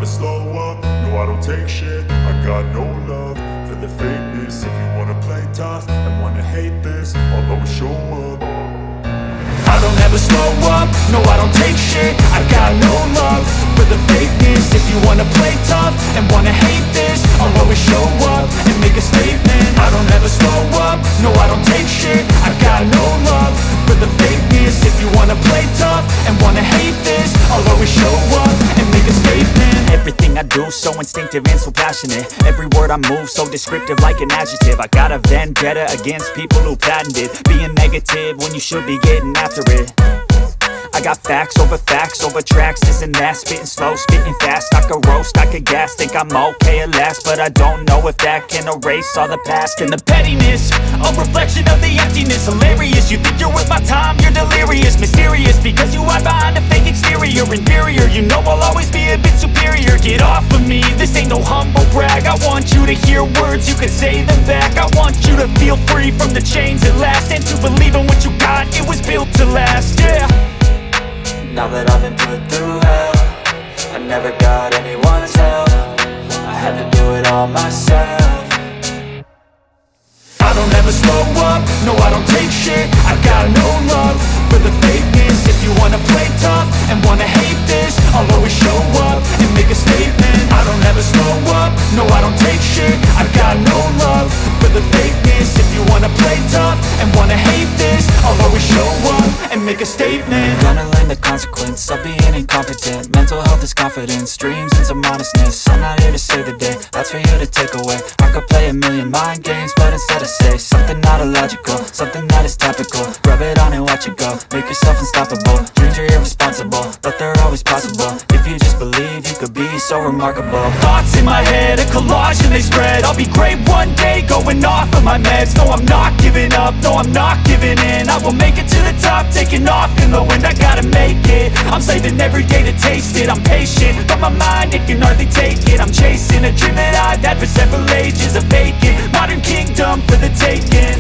slow up, no I don't take shit. I got no love for the fakeness. If you wanna play tough and wanna hate this, I'll always show up. I don't ever slow up, no I don't take shit. I got no love for the fakeness. If you wanna play tough and wanna hate this, I'll always show up and make a statement. I don't ever slow up, no I don't take shit. I got no love for the fakeness. If you wanna play tough and wanna hate this, I'll always show up and make a statement. Everything I do so instinctive and so passionate. Every word I move so descriptive like an adjective. I got a vendetta against people who patented being negative when you should be getting after it. I got facts over tracks, this and that. Spitting slow, spitting fast, I could roast, I could gas. Think I'm okay at last, but I don't know if that can erase all the past. And the pettiness, a reflection of the emptiness. Hilarious, you think you're worth my time, you're delirious. Mysterious, because you hide behind a fake exterior. Inferior, you know I'll always be a bit superior. Get off of me, this ain't no humble brag. I want you to hear words, you can say them back. I want you to feel free from the chains at last, and to believe in what you got, it was built to last, yeah. Now that I've been put through hell, I never got anyone's help. I had to do it all myself. I don't ever slow up, no I don't take shit. I got no love for the fakeness. If you wanna play tough and wanna hate this, I'll always show up and make a statement. I don't ever slow up, no I don't take shit. I got no love for the fakeness. If you wanna play tough and wanna hate this, I'll always show up and make a statement. Gonna learn the consequence of being incompetent. Mental health is confidence, dreams and some honestness. I'm not here to save the day, that's for you to take away. I could play a million mind games, but instead I say something not illogical, something that is topical. Rub it on and watch it go, make yourself unstoppable. Dreams are irresponsible, but they're always possible. If you just believe, you could be so remarkable. Thoughts in my head, a collage and they spread. I'll be great one day, going off of my meds. No, I'm not giving up, no, I'm not giving in. I will make it to the top, taking off in the wind. I gotta make it, I'm saving every day to taste it. I'm patient, but my mind, it can hardly take it. I'm chasing a dream that I've had for several ages. A vacant, modern kingdom for the taking.